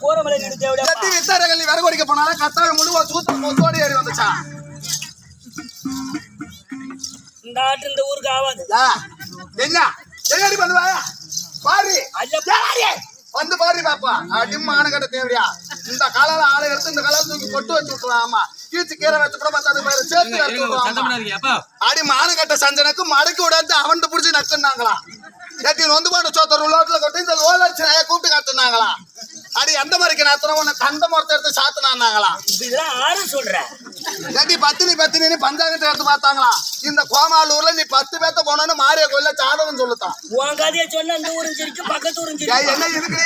கூரமலை need Devuda கட்டி வித்தாரகல்லி விறகு ஒடிக்க போனாலும் கத்தாழ முழுவா சூத்தோடி ஏறி வந்துச்சா. இந்த ஆட்டு இந்த ஊருக்கு ஆகாது. என்ன என்னடி பண்ணுவா பாரு வந்து பாரு பாப்பா அடிமா ஆனகட்ட தேவையா. இந்த காலால ஆளை எடுத்து இந்த காலால தூக்கி கொட்டு வச்சு விட்டுருவான். ஆமா கீச்சு கீரை வச்சு கூட பார்த்தா அது பேரு சேர்த்து அடி மானகட்ட சஞ்சனுக்கு மடக்கி விடாது அவன்ட்டு பிடிச்சி நக்குனாங்களாம். ஏட்டி நொந்து போன சோத்தர் உள்ளோட்டில் கொட்டி இந்த லோலட்சி நாயை கூப்பிட்டு காட்டுனாங்களாம். அடி எந்த மாதிரிக்கு நாத்தன உன்னை கந்த மரத்தை எடுத்து சாத்துனாங்களாம். இதெல்லாம் ஆறு சொல்ற ஏட்டி பத்தினி பஞ்சாங்கத்தை எடுத்து பார்த்தாங்களாம். இந்த கோமாலூர்ல நீ 10 பேத்த போனோன்னு மாரிய கோயில சாதகம் சொல்லுத்தான். உன் கதையை சொன்ன இந்த ஊரும் சிரிக்கு பக்கத்து ஊரும் சிரிக்கு. என்ன இருக்கு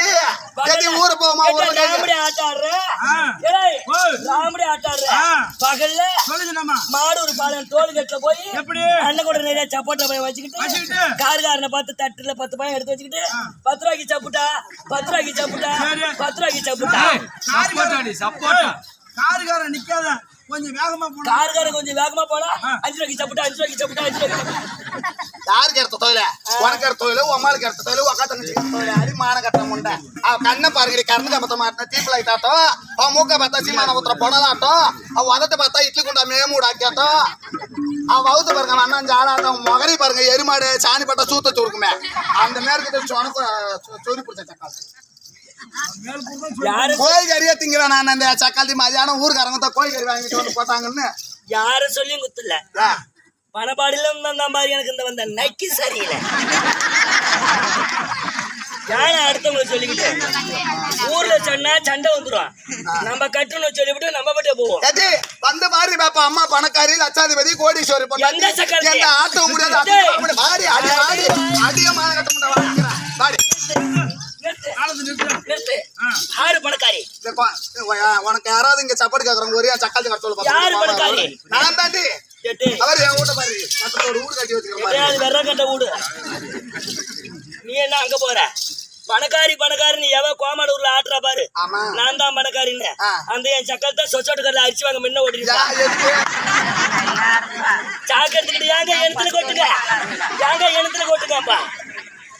ஊரு போமா ராமடி ஆட்டாடுற ராமடி ஆட்டாடுற பகல்ல மாடு ஒரு பாலம் தோல்கட்டுல போய் அண்ணன் கூட நிறைய சப்போட்டா போய் வச்சுக்கிட்டு காருக்காரனை பார்த்து தட்டுல 10 பையன் எடுத்து வச்சுக்கிட்டு 10 ரூபாய்க்கு சப்புட்டா 10 ரூபாய்க்கு சப்புட்டா 10 ரூபாய்க்கு சப்புட்டா காருக்காரன் நிக்காத கொஞ்சம் வேகமா போனா காருக்காரன் கொஞ்சம் வேகமா போனா 5 ரூபாய்க்கு சப்புட்டா 5 ரூபாய்க்கு சப்புட்டா 5 ரூபாய்க்கு யாருக்கு எடுத்த தொழில உனக்கு எடுத்த தொழில உமாளுக்கு எடுத்த தொழில உக்கா தங்கச்சி தொழில அரிமான கட்ட முண்டை அவ கண்ணை பாருங்கடி கண்ணு கமத்த மாட்டேன் தீப்பில் ஆயிட்டாட்டம் அவன் மூக்க பார்த்தா சீமான ஊத்துற புடலாட்டம் அவன் உதட்ட பார்த்தா இட்லி குண்டா மேமூடு ஆக்கியாட்டம் அவன் வவுத்து பாருங்க அண்ணன் ஜாலாட்டம் முகரி பாருங்க எருமாடு சாணி பட்டா சூத்த சுருக்குமே அந்த மேற்கு உனக்கு சொறி பிடிச்ச சக்கால் கோயில் கறியா திங்கிறேன் நான் அந்த சக்காலத்தி மதியானம் ஊருக்காரங்க தான் கோயில் கறி வாங்கிட்டு வந்து போட்டாங்கன்னு யாரும் சொல்லியும் குத்துல பணப்பாடியில இருந்தா பாரு எனக்கு இந்த வந்த நக்கி சரியில்லை யாரும் அடுத்தவங்களை சொல்லிக்கிட்டு ஊர்ல சொன்னா சண்டை வந்துடும் நம்ம கட்டணும் சொல்லிவிட்டு நம்ம பட்டே போவோம் வந்து பாரு பாப்பா அம்மா பணக்காரி லட்சாதிபதி கோடீஸ்வரி எந்த ஆட்டம் முடியாது அதிகமான கட்ட முடியாது பாடி பணக்காரி உனக்கு யாராவது இங்க சாப்பாடு கேக்குறவங்க ஒரே சக்காலத்தி கட்ட சொல்லுவாங்க நான் தாண்டி அவர் என் வீட்டை பாரு வீடு கட்டி வச்சுக்கிறேன் வெற கட்ட வீடு நீ என்ன அங்க போற பணக்காரின்னு எவ கோமாடூர்ல ஆட்டுறா பாரு நான் தான் பணக்காரின்னு அந்த என் சக்கல் தான் சொச்சோட்டு கல்ல அரிச்சு வாங்க முன்ன ஓடிருக்கா சாக்கு எடுத்துக்கிட்டு ஏங்க எழுத்துல கொட்டுங்கப்பா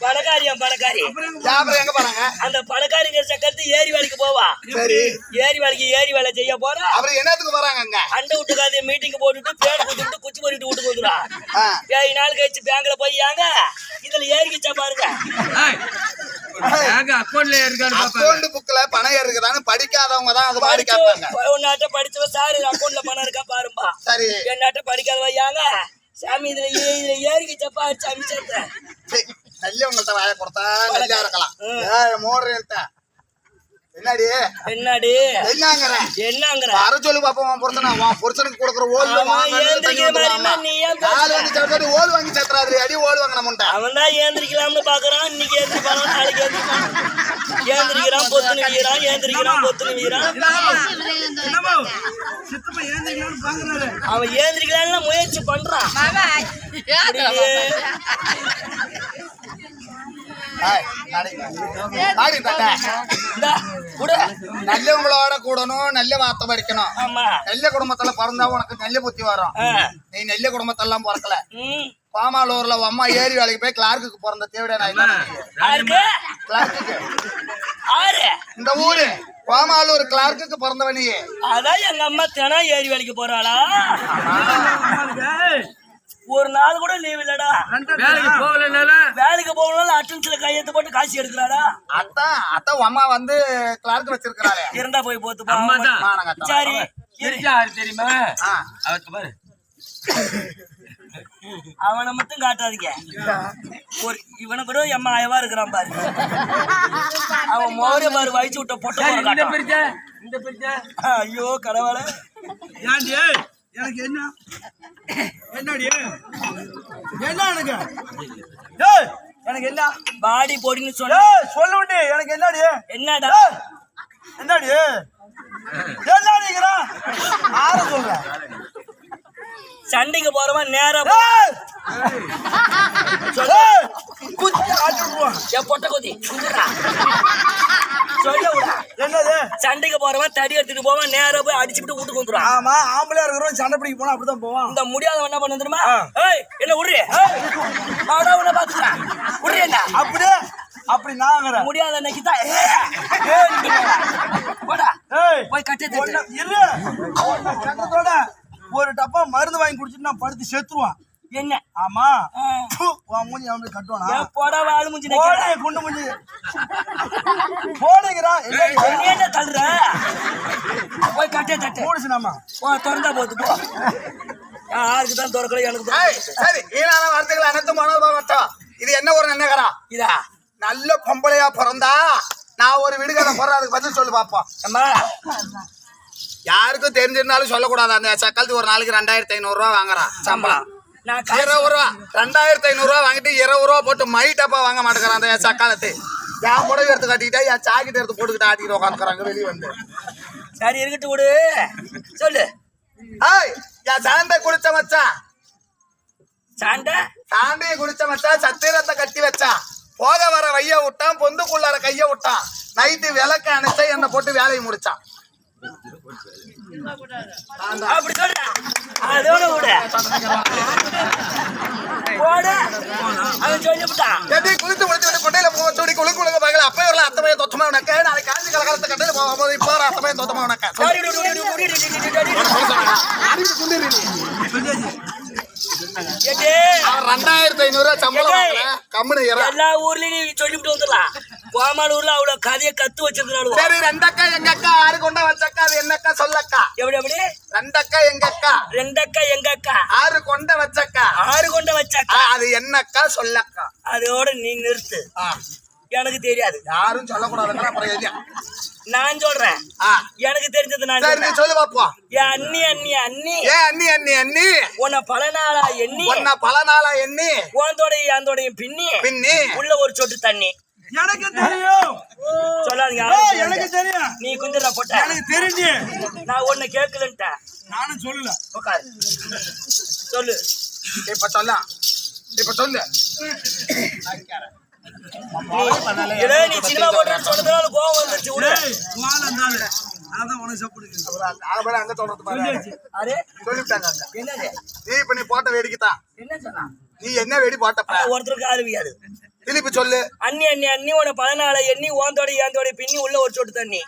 பணக்காரி எங்க போறாங்க அந்த பணக்காரிங்கிற சக்கரத்து ஏரி வேலைக்கு போவா சரி ஏரி வேலை செய்ய போறா அப்புறம் என்னத்துக்கு போறாங்க அண்டை விட்டுக்காது மீட்டிங் போட்டுட்டு பேடு கொடுத்துட்டு குச்சி போட்டுட்டு வீட்டுக்கு வந்துடா 7 நாள் கழிச்சு பேங்க்ல போய் ஏங்க இதுல ஏறிக்கிச்சா பாருங்க அக்கௌண்ட் புக்ல பணம் இருக்குதான்னு படிக்காதவங்க தான் அது மாதிரி கேட்பாங்க உன்னாட்ட படிச்சவ சாரு அக்கௌண்ட்ல பணம் இருக்கா பாருப்பா சரி என்னாட்ட படிக்காதவ ஏங்க சாமி இதுல ஏறிக்கிச்சப்பா அடிச்சு அமிச்சேன் நல்லவங்கள்ட்ட வாய கொடுத்தா நல்லா இருக்கலாம் மோடுறேன் என்னடி என்னங்கிற வர சொல்லு பாப்போம் புருஷனுக்கு கொடுக்குற ஓல் ஓல் வாங்கி சேர்த்துறாரு அடி ஓல் வாங்கின முண்டை அவன் தான் ஏந்திரிக்கலாம்னு பாக்குறான் இன்னைக்கு ஏந்திரிப்பான் நாளைக்கு ஏந்திரிக்கிறான் பொத்து நிக்கிறான் அவன் ஏந்திரிக்கலாம்னு முயற்சி பண்றான் நல்லவங்களோட கூடணும் நல்ல வார்த்தை படிக்கணும் நல்ல குடும்பத்துல பிறந்தா உனக்கு நல்ல புத்தி வரும் நீ நல்ல குடும்பத்தெல்லாம் பிறக்கல பாமாலூர்ல அம்மா ஏரி வேலைக்கு போய் கிளார்க்கு பிறந்த தேவையான கிளார்க்கு இந்த ஊரு கோமாலூர் கிளார்க்கு பிறந்தவனியே அதான் எங்க அம்மா தினம் ஏரி வேலைக்கு போறாளா ஒரு நாள் கூட லீவ் இல்லடா வேலைக்கு போகலாம் அட்டன்ஸ்ல கையெழுத்து போட்டு காசு எடுக்கிறாடா அத்தான் அம்மா வந்து கிளார்க் வச்சிருக்காரு இருந்தா போய் போத்து சரி தெரியுமா அவனை மட்டும் காட்டாதீங்க இவனை கூட எம்மா ஆயவா இருக்கிறான் பாரு அவன் மோரே பாரு வயிற்று விட்ட போட்டு ஐயோ கடவுள எனக்கு என்னடி எனக்கு என்ன பாடி போடின்னு சொல்லுண்டி எனக்கு என்னடி என்னடா என்னடி என்னடிங்கடா ஆறு சொல்ற சண்டைக்கு போறவன் நேரம் பொட்ட கொதி என்னது சண்டைக்கு போறவன் தடி எடுத்துட்டு போவான் நேரம் போய் அடிச்சுட்டு வீட்டுக்கு வந்துடுவான் ஆமா ஆம்பளையா இருக்கிறவன் சண்டை பிடிக்க போனா அப்படிதான் போவான் இந்த முடியாதவன் என்ன பண்ண தெரியுமா என்ன விடுறே உன்ன பாத்துக்கிறேன் விடுறேன் அப்படியே அப்படி நாங்கிறேன் முடியாத அன்னைக்கு தான் போடா போய் கட்டி இரு கட்டத்தோட ஒரு டப்பா மருந்து வாங்கி குடிச்சிட்டு நான் படுத்து செத்துருவான் என்ன ஆமா மூஞ்சி அவனுக்கு கட்டுவானா போடா வாழ மூஞ்சி குண்டு மூஞ்சி போடுங்கிறா என்ன தள்ளுற போய் கட்டே தட்டு மூடுச்சுனாமா திறந்தா போகுது போ யாருக்கு தான் திறக்கல எனக்கு சரி ஈழான வார்த்தைகள் அனைத்தும் மனோபாவட்டம் இது என்ன ஒரு நினைக்கிறா இதா நல்ல பொம்பளையா பிறந்தா நான் ஒரு விடுகதை போடுறேன் அதுக்கு பதில் சொல்லி பார்ப்போம் அம்மா யாருக்கும் தெரிஞ்சிருந்தாலும் சொல்லக்கூடாது அந்த சக்காலத்துக்கு ஒரு நாளைக்கு 2500 ரூபா வாங்குறான் சம்பளம் 20 ரூபா 2500 ரூபா வாங்கிட்டு 20 ரூபா போட்டு மை டப்பா வாங்க மாட்டேங்கிறான் அந்த சக்காலத்து என் புடவை எடுத்து கட்டிக்கிட்டா என் சாக்கிட்ட எடுத்து போட்டுக்கிட்டு ஆட்டிக்கிட்டு உட்காந்துக்கிறாங்க வெளியே வந்து சரி இருக்கட்டு விடு சொல்லு ஏய் என் சாண்டை குடிச்ச மச்சான் சாண்டையை குடிச்ச மச்சான் சத்திரத்தை கட்டி வச்சான் போக வர வைய விட்டான் பொந்துக்குள்ளார கைய விட்டான் நைட்டு விளக்க அணைச்சா என்னை போட்டு வேலையை முடிச்சான் அப்படி சொல்ற அதோட விடு போட அவன் சொல்லிவிட்டான் எப்படி குளித்து முடிச்சு கொண்டையில சூடி குழுக்கு குழுங்க பார்க்கல அப்பயே வரல அத்தமையை தொத்தமா உனக்கு நாளைக்கு காஞ்சி கலகலத்தை கட்டையில போகும்போது இப்போ வர அத்தமையை தொத்தமா உனக்கு அவன் 2500 ரூபா சம்பளம் கம்முனு எல்லா ஊர்லயும் சொல்லிவிட்டு வந்துடலாம் கோமாளூர்ல அவ்வளவு கதையை கத்து வச்சிருந்தாலும் சரி ரெண்டக்கா எங்க அக்கா 6 கொண்டா வச்சக்கா அது என்னக்கா சொல்லக்கா எப்படி ரெண்டக்கா எங்க அக்கா 2 எங்க அக்கா 6 கொண்ட வச்சக்கா 6 கொண்ட வச்சக்கா அது என்னக்கா சொல்லக்கா அதோட நீ நிறுத்து எனக்கு தெரியாது யாரும் சொல்லக்கூடாதுன்னா அப்புறம் எது நான் சொல்றேன் எனக்கு தெரிஞ்சது நான் சரி நீ சொல்லு பாப்போம் ஏன் அண்ணி அண்ணி அண்ணி ஏன் அண்ணி அண்ணி அண்ணி உன்னை பல நாளா எண்ணி உன்தோடைய அந்தோடையும் பின்னி உள்ள ஒரு சொட்டு தண்ணி எனக்கு தெரியும் சொல்லாதீங்க எனக்கு தெரியும் நீ குந்திர போட்ட எனக்கு தெரிஞ்சு நான் ஒண்ணு கேட்கலன்ட்டேன் நானும் சொல்லல உட்காரு சொல்லு இப்ப சொல்லு நீ சினிமா போட்டு சொன்னதுனால கோவம் வந்துருச்சு விடு அதான் உனக்கு சாப்பிடுங்க அங்க சொல்றது பாரு அரே சொல்லிட்டாங்க என்னது நீ இப்ப நீ போட்ட வேடிக்கைதான் என்ன சொன்னா நீ என்ன வெடி போட்டப்ப ஒருத்தருக்கு ஆளுவியாது திருப்பி சொல்லு அண்ணி அண்ணி அண்ணி உன 14 நாளை எண்ணி ஓந்தோட ஏந்தோட பின்னி உள்ள ஒரு சொட்டு தண்ணி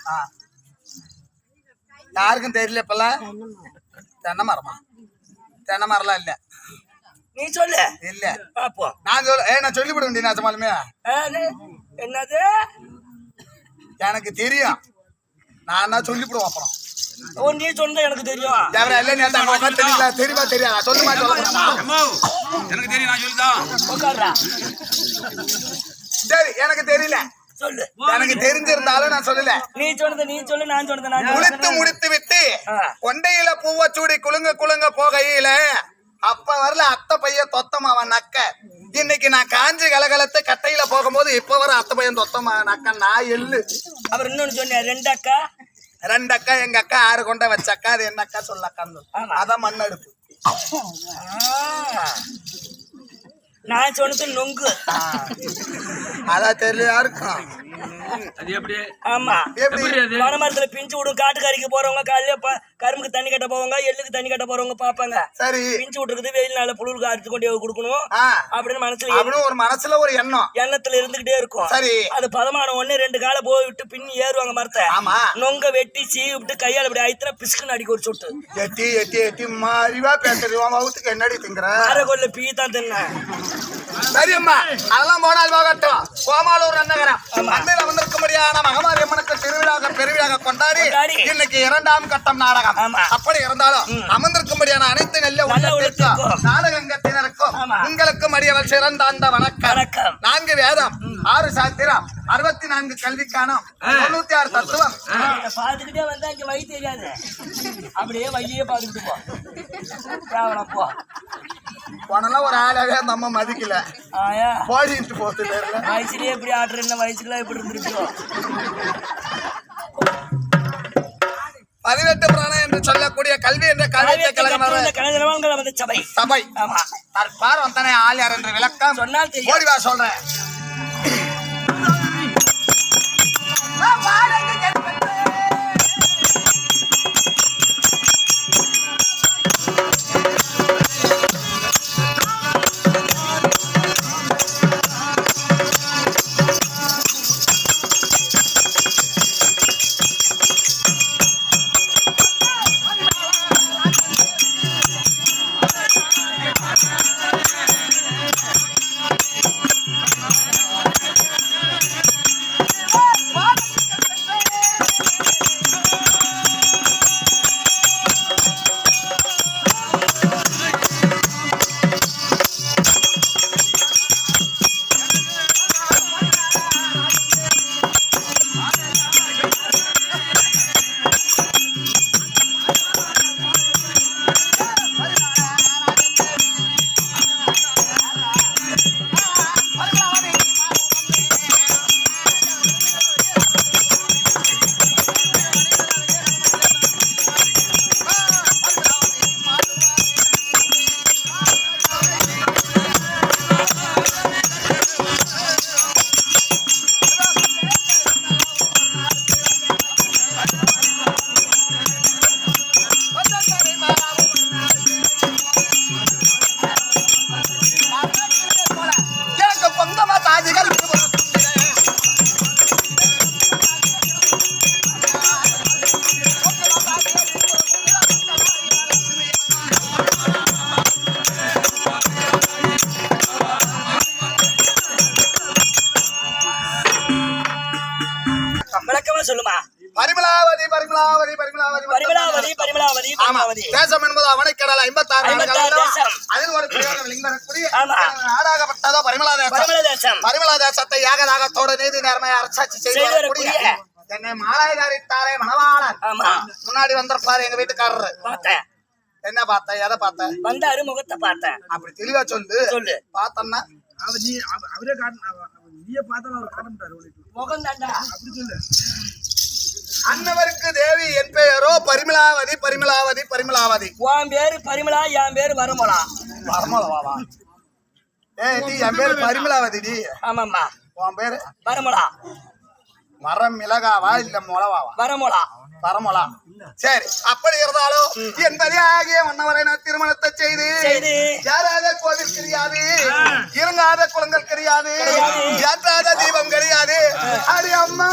யாருக்கும் தெரியல இப்பெல்லாம் தென்னை மரம்லாம் இல்ல நீ சொல்லு இல்ல பாப்போம் நான் சொல்லிவிட வேண்டிய நிஜமாலுமே என்னது எனக்கு தெரியும் நான் சொல்லிவிடுவோம் அப்புறம் நீ சொன்னது எனக்கு தெரியும் தெரியுமா தெரியாதா சொல்லுமா எனக்கு தெரியும் நான் சொல்லிதான் சரி எனக்கு தெரியல சொல்லு எனக்கு தெரிஞ்சிருந்தாலும் நான் சொல்லல நீ சொல்லு நான் சொன்னது நான் முடித்து விட்டு கொண்டையில பூவ சூடி குலுங்க போகையில அப்ப வரல அத்தை பையன் தொத்தம் அவன் நக்க இன்னைக்கு நான் காஞ்சி கலகலத்து கட்டையில போகும்போது இப்ப வர அத்தை பையன் தொத்தம் நக்க நான் எள்ளு அவர் இன்னொன்னு சொன்னேன் 2 அக்கா எங்க அக்கா 6 கொண்ட வச்சக்கா அது என்ன அக்கா சொல்லக்கான்னு அதான் மண்ணடுப்பு நான் சொன்னது நொங்கு அதான் தெரியல யாருக்கும் ஆமா மரத்துல பிஞ்சு விடும் காட்டுக்காரிக்கு போறவங்க காலையில கரும்புக்கு தண்ணி கட்ட போவாங்க எள்ளுக்கு தண்ணி கட்ட போறவங்க பாப்பாங்க சரி பிஞ்சு விட்டுருக்குது வெயில் நாள புழுக்கு அறுத்து கொண்டு கொடுக்கணும் அப்படின்னு ஒரு மனசுல ஒரு எண்ணத்துல இருந்துகிட்டே இருக்கும் சரி அது பதமான ஒண்ணு 2 காலை போய் விட்டு பின்னி ஏறுவாங்க மரத்தை நொங்க வெட்டி சீவி விட்டு கையால இப்படி ஆயிரத்துல பிஸ்குன்னு அடிக்க ஒரு சொட்டு எட்டி மாறிவா பேசுறோம் வகுத்துக்கு என்னடி திங்குற அரை கொள்ள பீ தான் தின்ன சரியம்மா அதெல்லாம் போனால் போகட்டும் கோமாலூர் நகரம் மண்ணில வந்திருக்கும்படியான மகமாரி அம்மனுக்கு பெருவிழாக கொண்டாடி இன்னைக்கு 2ஆம் கட்டம் நாடகம் அப்படி இருந்தாலும் அமர்ந்திருக்கும்படியான அனைத்து நல்ல உள்ளத்திற்கும் நாடகங்கத்தினருக்கும் உங்களுக்கும் அடியவர் சிறந்தாண்ட வணக்கம் 4 வேதம் 6 சாத்திரம் 64 கல்விக்கானம் 96 தத்துவம் பாத்துக்கிட்டே வந்தா இங்க வழி தெரியாது அப்படியே வழியே பாத்துக்கிட்டு போ போனெல்லாம் ஒரு ஆளாவே அந்த அம்மா மதிக்கல போடிட்டு போட்டு வயசுலயே எப்படி ஆடுற என்ன வயசுக்குலாம் எப்படி இருந்திருக்கோம் 18 பிராணம் என்று சொல்லக்கூடிய கல்வி என்ற கலைஞர்கள் வந்து சபை பாரு வந்தானே ஆள் யார் என்ற விளக்கம் சொன்னால் ஓடிவா சொல்றேன் சொல்லுமா. பரிமளாவதி பரிமளாவதி பரிமளாவதி பரிமளாவதி பரிமளாவதி பரிமளாவதி தேசம் என்பது அவனைக்கடல் 56 தேசம். அதில் ஒரு பிரயோகம் லிங்கனக்குடி ஆமா. நாடாகப்பட்டதோ பரிமளா தேசம். பரிமளா தேசத்தை யாகதாகத்தோட நீதி நேர்மையை அரசாட்சி செய்து வரக்கூடிய என்னை மாலை தரித்தாரே மணவாளன். ஆமா. முன்னாடி வந்திருப்பாரு எங்க வீட்டுக்காரரு. பார்த்தேன். என்ன பார்த்த எதை பார்த்த? வந்தாரு முகத்தை பார்த்தேன். அப்படி தெளிவா சொல்லு. பார்த்தோம்னா அவரே நீயே பார்த்தாலும் அவர் காட்ட முகம் தாண்டா. அப்படி சொல்லு. அன்னவருக்கு தேவி என் பெயரோ பரிமளாவதி பரிமளாவதி பரிமளாவதி. உன் பேரு பரிமளா, என் பேரு வரமளா. வரமளவா? டி என் பேரு பரிமளாவதி டி. ஆமாம்மா. உன் பேரு வரமளா. மரம் மிளகாவா இல்ல மொளவாவா? வரமளா. வரமளா. சரி, அப்படி இருந்தாலும் என்பதே ஆகிய மன்னவரை நான் திருமணத்தை செய்து யாராத கோவில் கிடையாது, இறங்காத குளங்கள் கிடையாது, ஏற்றாத தீபம் கிடையாது. அடி அம்மா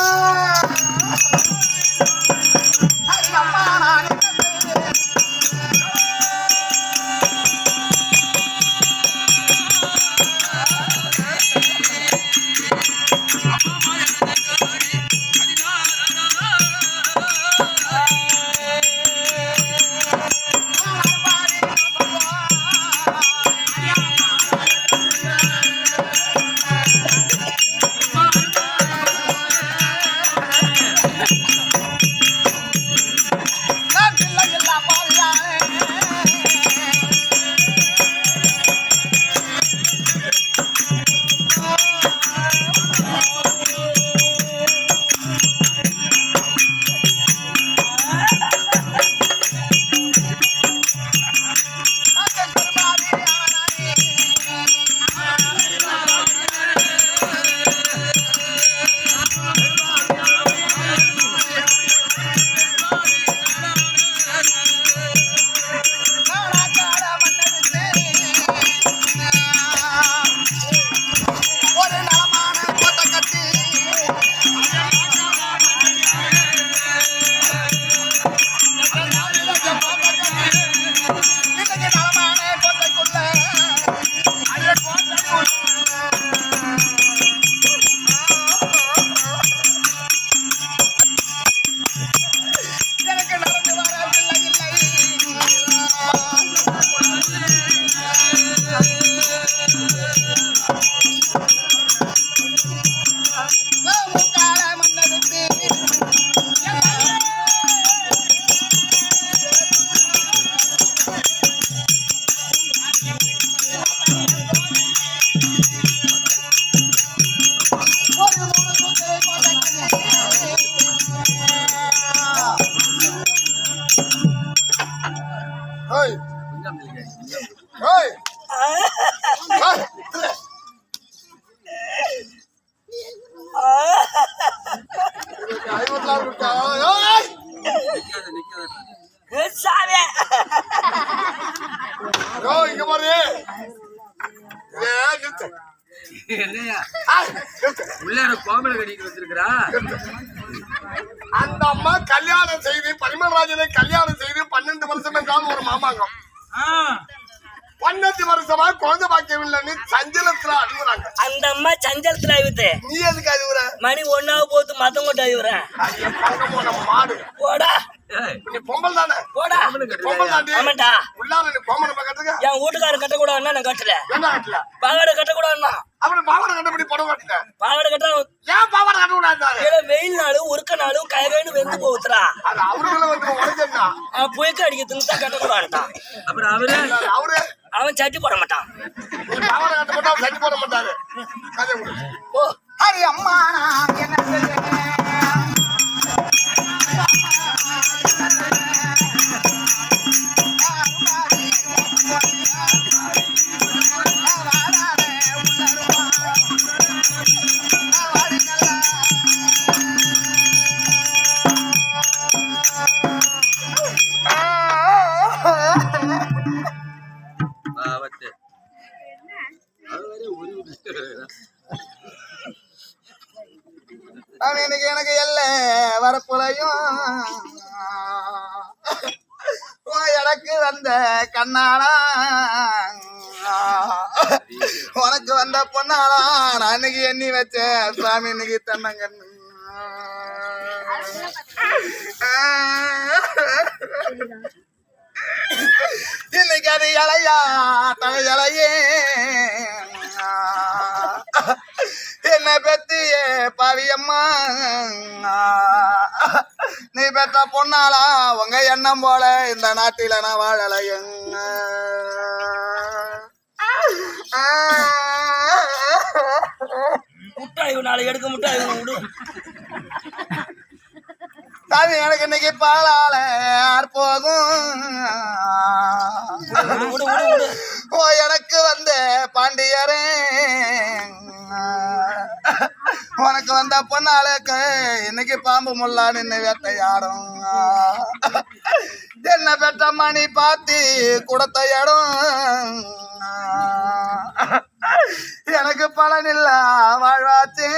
அந்த அம்மா கல்யாணம் செய்து பரிமளராஜனை கல்யாணம் செய்து 12 வருஷம் என்றாலும் ஒரு மாமாங்கம். 12 வருஷம் அம்மா குழந்தை பாக்கியம் இல்ல நீ சஞ்சலத்துல அழுகுறாங்க. அந்த அம்மா சஞ்சலத்துல அழுகுது. நீ எதுக்கு அழுகுற? மணி 1 போது மத்தவங்கிட்ட அழுகுறேன். மாடு போடா நீ பொம்பல் தானே? போடா பொம்பல் தாண்டி ஆமாண்டா. உள்ளார நீ பொம்பளை பக்கத்துக்கு என் வீட்டுக்காரர் கட்டக்கூடாதுன்னா நான் கட்டல. என்ன கட்டல? பாவாடை கட்டக்கூடாதுன்னா அப்புறம் பாவாடை கட்டப்படி புடவை கட்டல. பாவாடை கட்ட ஏன் பாவாடை கட்ட கூடாது? வெயில் நாளும் உருக்க நாளும் கைவேன்னு வெந்து போகுதுரா. அது அவருக்குள்ள வந்து உடஞ்சா புயக்க அடிக்கிறதுன்னு தான் கட்டக்கூடாதுட்டான். அப்புறம் அவரு அவன் சட்டி போட மாட்டான். பாவாடை கட்ட போட்டா சட்டி போட மாட்டாரு. கதை விடு. ஓ ஹரி அம்மா நான் என்ன செய்வேன்? எனக்கு எல்ல வரப்புலையும் எனக்கு வந்த கண்ணாளா உனக்கு வந்த பொண்ணாளா நான் இன்னைக்கு எண்ணி வச்சேன் சாமி இன்னைக்கு தன்னங்கண்ணு இன்னைக்கு அது இலையா தலை இலையே என்ன பெத்தியே பாவியம்மா நீ பெற்ற பொண்ணாளா உங்க எண்ணம் போல இந்த நாட்டில நான் வாழலையங்க முட்டாய் நாளை எடுக்க முட்டாய் விடு. சாமி எனக்கு இன்னைக்கு பாலால போகும் ஓ எனக்கு வந்த பாண்டியரே உனக்கு வந்த பொண்ணாளுக்கு இன்னைக்கு பாம்பு முல்லா நின்று வேட்டையாடும் என்ன பெற்ற மணி பாத்தி கொடுத்த இடம் எனக்கு பலனில்ல வாழ்வாச்சு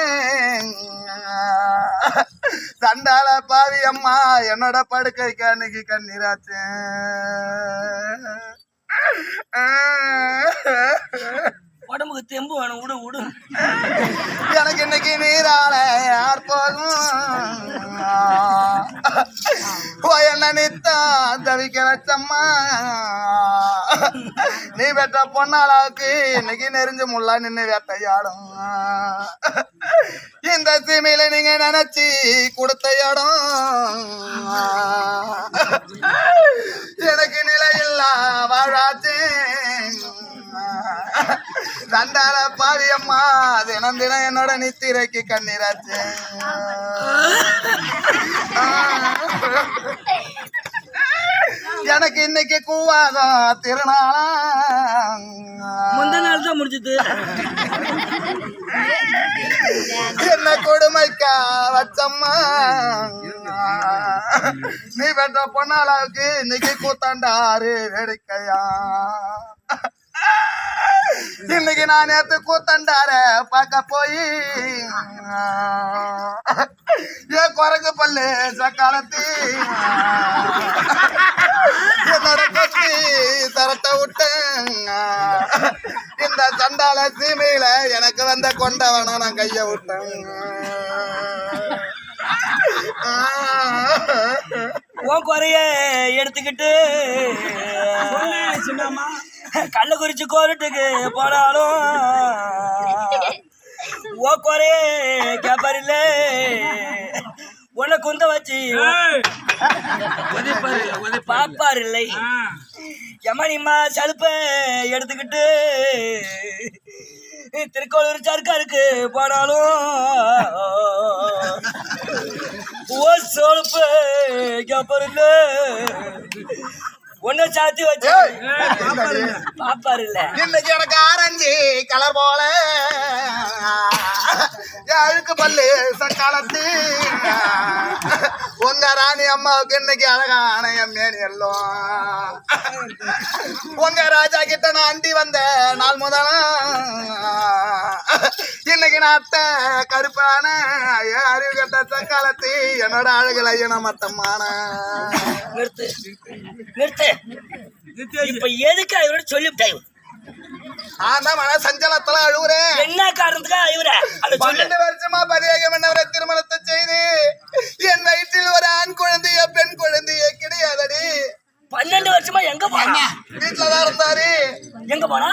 சண்டால பாவி அம்மா என்னோட படுக்கைக்கு அன்னைக்கு கண்ணீராச்சு உடம்புக்கு தெம்பு வேணும் விடு விடு. எனக்கு இன்னைக்கு நீரால யார் போதும் என்ன நித்தான் தவிக்க வச்சம்மா நீ பெற்ற பொண்ணாளாவுக்கு இன்னைக்கு நெறிஞ்சு முள்ளா நின்று வேட்டையாடும் இந்த சீமையில நீங்க நினைச்சு கொடுத்த இடம் எனக்கு நிலையில்லா வாழாச்சு தண்டால பாவியம்மா தினம் தினம் என்னோட நித்திரைக்கு கண்ணீராச்சு எனக்கு இன்னைக்கு கூவாகம் திருநாளா முந்த நாள் தான் முடிஞ்சது. என்ன கொடுமைக்கா வச்சம்மா நீ பெற்ற பொண்ணாளாவுக்கு இன்னைக்கு கூத்தாண்டாரு வேடிக்கையா இன்னைக்கு நான் நேத்து கூத்தண்டார பார்க்க போய் ஏன் குரங்கு பல்லு சக்காலத்தி என்னோட கத்தி தரத்தை விட்டேன் இந்த சண்டால சீமையில எனக்கு வந்த கொண்டவன நான் கைய விட்டேன் உன் குறைய எடுத்துக்கிட்டு கள்ளக்குறிச்சி கோர்ட்டுக்கு போனாலும் ஓ குறைய கேப்பாரில்ல உன்னை குந்த வச்சு பாப்பார் இல்லை எமனிம்மா சலுப்ப எடுத்துக்கிட்டு திருக்கோளூர் சர்க்காருக்கு போனாலும் ஓ சோழுப்பு கேப்பாரில்ல ஒன்னு சாத்தி வச்சு பாப்பாரு இல்ல இன்னைக்கு எனக்கு ஆரஞ்சு கலர் போல அழுக்கு பல்லு சக்காலத்து உங்க ராணி அம்மாவுக்கு இன்னைக்கு அழகான எம்மேனி எல்லாம் உங்க ராஜா கிட்ட நான் அண்டி வந்த நாள் முதலாம் இன்னைக்கு நான் அத்தை கருப்பான அறிவு கட்ட சக்காலத்து என்னோட அழகுல ஐயன மட்டமான நிறுத்து நிறுத்து இப்ப எதுக்கு அவரோட சொல்லிவிட்டாய் ஆனா மன சஞ்சலத்துல அழுவுறேன். என்ன காரணத்துக்கா இவர அத சொல்லு. 12 வருஷமா பரியாகம் பண்ணவரை திருமணத்தை செய்து என் வயிற்றில் ஒரு ஆண் குழந்தைய பெண் குழந்தைய கிடையாதடி. 12 வருஷமா எங்க போனா? வீட்டுலதான் இருந்தாரு. எங்க போனா?